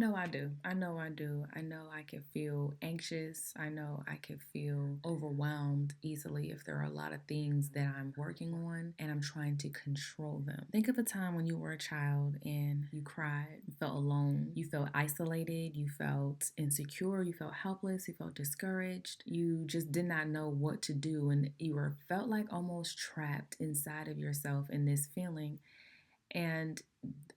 know I do. I know I do. I know I can feel anxious. I know I can feel overwhelmed easily if there are a lot of things that I'm working on and I'm trying to control them. Think of a time when you were a child and you cried, you felt alone, you felt isolated, you felt insecure, you felt helpless, you felt discouraged, you just did not know what to do, and you were felt like almost trapped inside of yourself in this feeling. And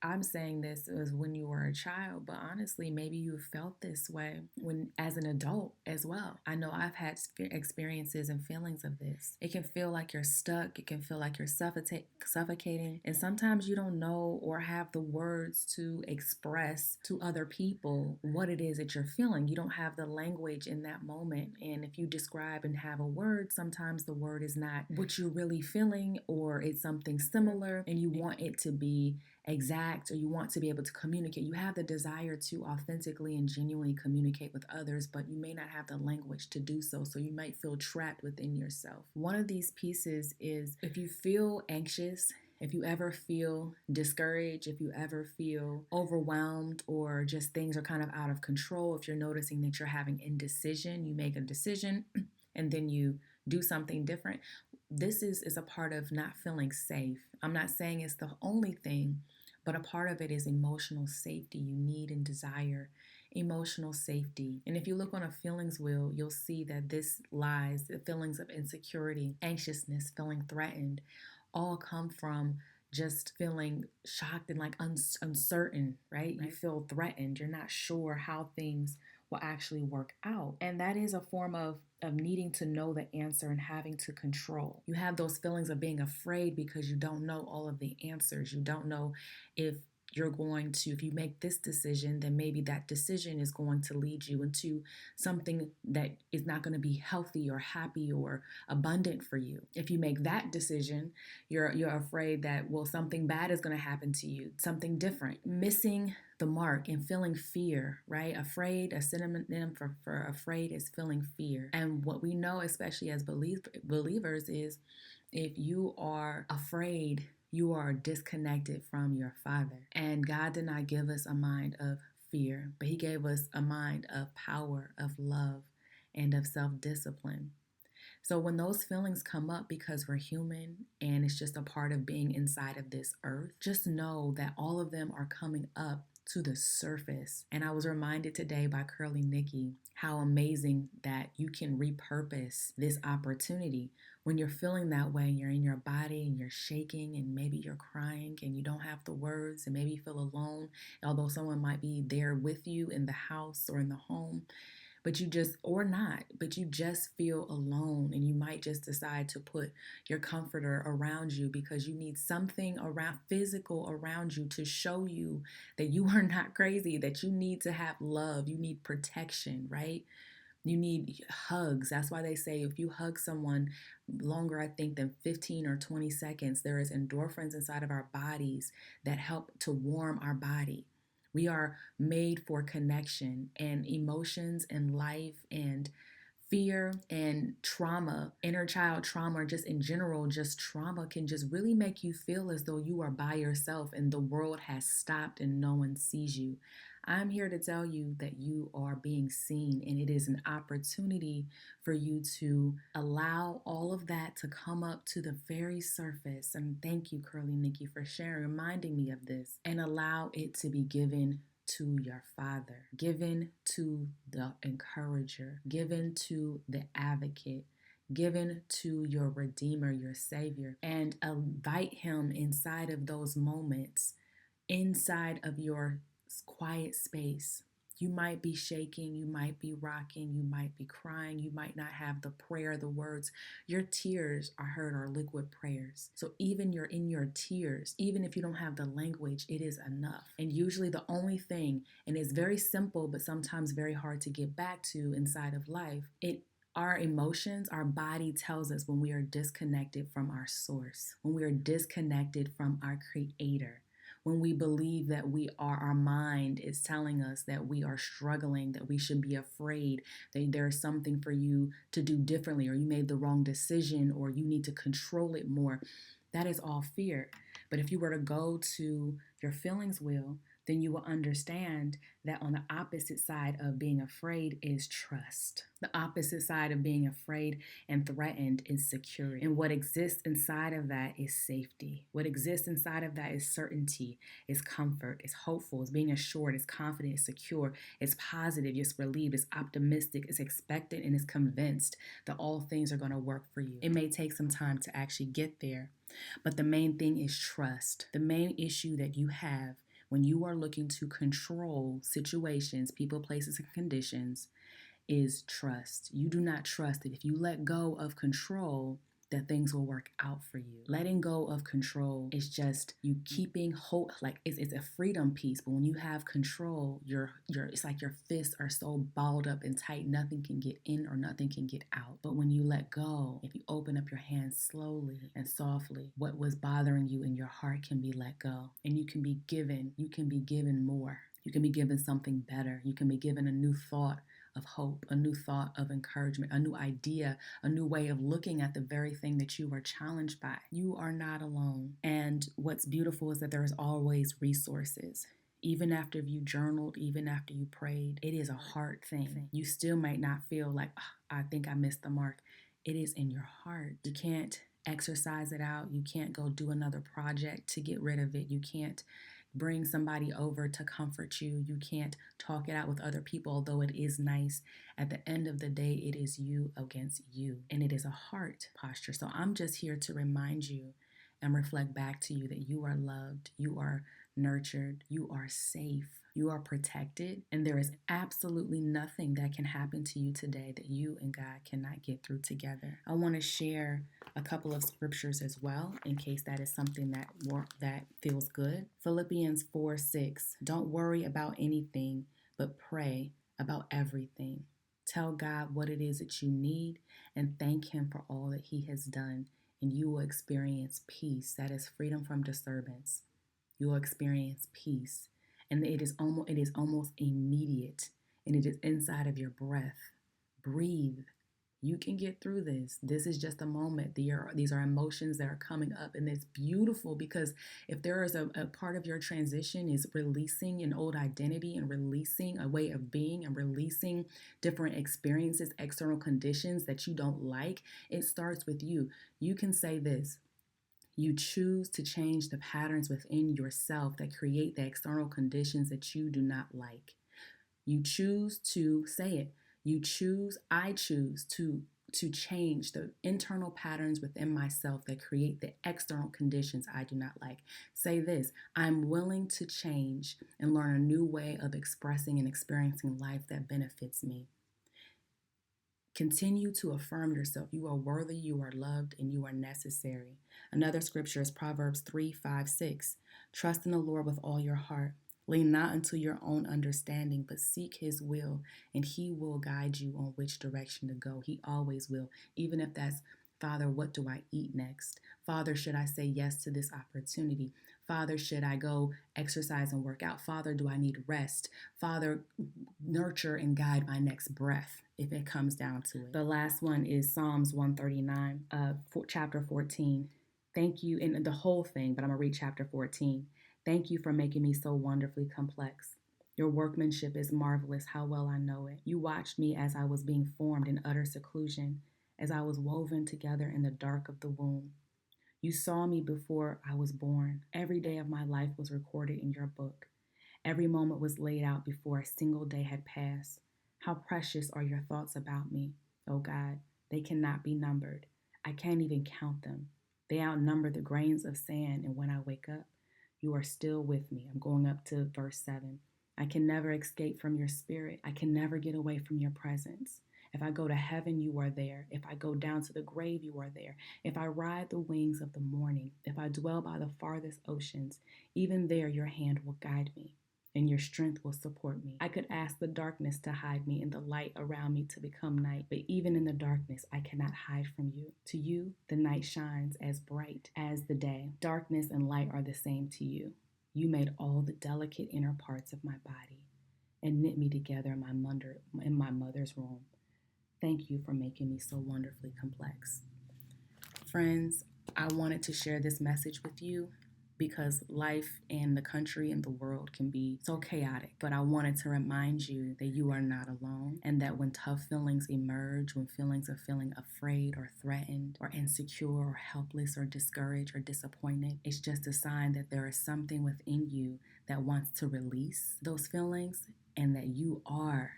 I'm saying this as when you were a child, but honestly, maybe you felt this way when as an adult as well. I know I've had experiences and feelings of this. It can feel like you're stuck. It can feel like you're suffocating. And sometimes you don't know or have the words to express to other people what it is that you're feeling. You don't have the language in that moment. And if you describe and have a word, sometimes the word is not what you're really feeling, or it's something similar and you want it to be exact, or you want to be able to communicate. You have the desire to authentically and genuinely communicate with others, but you may not have the language to do so. So you might feel trapped within yourself. One of these pieces is if you feel anxious, if you ever feel discouraged, if you ever feel overwhelmed, or just things are kind of out of control, if you're noticing that you're having indecision, you make a decision and then you do something different. This is a part of not feeling safe. I'm not saying it's the only thing, but a part of it is emotional safety. You need and desire emotional safety. And if you look on a feelings wheel, you'll see that this lies, the feelings of insecurity, anxiousness, feeling threatened, all come from just feeling shocked and like uncertain, right? You feel threatened. You're not sure how things will actually work out. And that is a form of needing to know the answer and having to control. You have those feelings of being afraid because you don't know all of the answers. You don't know if you're going to, if you make this decision, then maybe that decision is going to lead you into something that is not going to be healthy or happy or abundant for you. If you make that decision, you're afraid that, well, something bad is going to happen to you, something different. Missing the mark and feeling fear, right? Afraid, a synonym for afraid is feeling fear. And what we know, especially as believers, is if you are afraid, you are disconnected from your Father. And God did not give us a mind of fear, but He gave us a mind of power, of love, and of self-discipline. So when those feelings come up, because we're human and it's just a part of being inside of this earth, just know that all of them are coming up to the surface. And I was reminded today by Curly Nikki how amazing that you can repurpose this opportunity. When you're feeling that way, you're in your body and you're shaking and maybe you're crying and you don't have the words and maybe you feel alone, although someone might be there with you in the house or in the home. But you just, or not, but you just feel alone, and you might just decide to put your comforter around you because you need something around physical around you to show you that you are not crazy, that you need to have love, you need protection, right? You need hugs. That's why they say if you hug someone longer, I think, than 15 or 20 seconds, there is endorphins inside of our bodies that help to warm our body. We are made for connection, and emotions and life and fear and trauma, inner child trauma, or just in general, just trauma can just really make you feel as though you are by yourself and the world has stopped and no one sees you. I'm here to tell you that you are being seen, and it is an opportunity for you to allow all of that to come up to the very surface. And thank you, Curly Nikki, for sharing, reminding me of this, and allow it to be given to your Father, given to the encourager, given to the advocate, given to your Redeemer, your Savior, and invite Him inside of those moments, inside of your quiet space. You might be shaking, you might be rocking, you might be crying, you might not have the prayer, the words. Your tears are heard, are liquid prayers. So even you're in your tears, even if you don't have the language, it is enough. And usually the only thing, and it's very simple, but sometimes very hard to get back to inside of life, our emotions, our body tells us when we are disconnected from our source, when we are disconnected from our creator. When we believe that our mind is telling us that we are struggling, that we should be afraid, that there is something for you to do differently, or you made the wrong decision, or you need to control it more. That is all fear. But if you were to go to your feelings wheel, then you will understand that on the opposite side of being afraid is trust. The opposite side of being afraid and threatened is security. And what exists inside of that is safety. What exists inside of that is certainty, is comfort, is hopeful, is being assured, is confident, is secure, is positive, is relieved, is optimistic, is expectant, and is convinced that all things are going to work for you. It may take some time to actually get there, but the main thing is trust. The main issue that you have when you are looking to control situations, people, places, and conditions is trust. You do not trust that if you let go of control, that things will work out for you. Letting go of control is just you keeping hold, like it's a freedom piece. But when you have control, it's like your fists are so balled up and tight, nothing can get in or nothing can get out. But when you let go, if you open up your hands slowly and softly, what was bothering you in your heart can be let go, and you can be given more. You can be given something better. You can be given a new thought of hope, a new thought of encouragement, a new idea, a new way of looking at the very thing that you are challenged by. You are not alone. And what's beautiful is that there is always resources. Even after you journaled, even after you prayed, it is a hard thing. You still might not feel like, oh, I think I missed the mark. It is in your heart. You can't exercise it out. You can't go do another project to get rid of it. You can't bring somebody over to comfort you. You can't talk it out with other people, although it is nice. At the end of the day, it is you against you, and it is a heart posture. So I'm just here to remind you and reflect back to you that you are loved, you are nurtured, you are safe, you are protected, and there is absolutely nothing that can happen to you today that you and God cannot get through together. I want to share a couple of scriptures as well, in case that is something that feels good. Philippians 4:6. Don't worry about anything, but pray about everything. Tell God what it is that you need and thank Him for all that He has done, and you will experience peace. That is freedom from disturbance. You will experience peace, and it is almost immediate, and it is inside of your breath. Breathe. You can get through this. This is just a moment. These are emotions that are coming up, and it's beautiful because if there is a part of your transition is releasing an old identity and releasing a way of being and releasing different experiences, external conditions that you don't like, it starts with you. You can say this. You choose to change the patterns within yourself that create the external conditions that you do not like. You choose to say it. I choose to change the internal patterns within myself that create the external conditions I do not like. Say this, I'm willing to change and learn a new way of expressing and experiencing life that benefits me. Continue to affirm yourself. You are worthy, you are loved, and you are necessary. Another scripture is Proverbs 3:5-6. Trust in the Lord with all your heart. Lean not unto your own understanding, but seek His will, and He will guide you on which direction to go. He always will, even if that's, Father, what do I eat next? Father, should I say yes to this opportunity? Father, should I go exercise and work out? Father, do I need rest? Father, nurture and guide my next breath if it comes down to it. The last one is Psalms 139, chapter 14. Thank you, and the whole thing, but I'm going to read chapter 14. Thank you for making me so wonderfully complex. Your workmanship is marvelous, how well I know it. You watched me as I was being formed in utter seclusion, as I was woven together in the dark of the womb. You saw me before I was born. Every day of my life was recorded in your book. Every moment was laid out before a single day had passed. How precious are your thoughts about me, oh God. They cannot be numbered. I can't even count them. They outnumber the grains of sand, and when I wake up, you are still with me. I'm going up to verse 7. I can never escape from your spirit. I can never get away from your presence. If I go to heaven, you are there. If I go down to the grave, you are there. If I ride the wings of the morning, if I dwell by the farthest oceans, even there your hand will guide me, and your strength will support me. I could ask the darkness to hide me and the light around me to become night, but even in the darkness, I cannot hide from you. To you, the night shines as bright as the day. Darkness and light are the same to you. You made all the delicate inner parts of my body and knit me together in my mother's womb. Thank you for making me so wonderfully complex. Friends, I wanted to share this message with you because life and the country and the world can be so chaotic. But I wanted to remind you that you are not alone, and that when tough feelings emerge, when feelings of feeling afraid or threatened or insecure or helpless or discouraged or disappointed, it's just a sign that there is something within you that wants to release those feelings, and that you are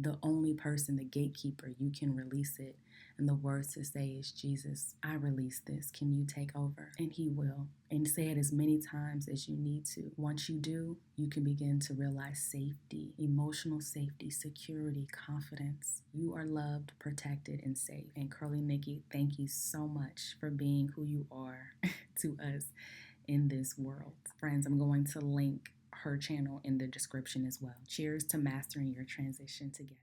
the only person, the gatekeeper. You can release it. And the words to say is, Jesus, I release this. Can you take over? And he will. And say it as many times as you need to. Once you do, you can begin to realize safety, emotional safety, security, confidence. You are loved, protected, and safe. And Curly Nikki, thank you so much for being who you are to us in this world. Friends, I'm going to link her channel in the description as well. Cheers to mastering your transition together.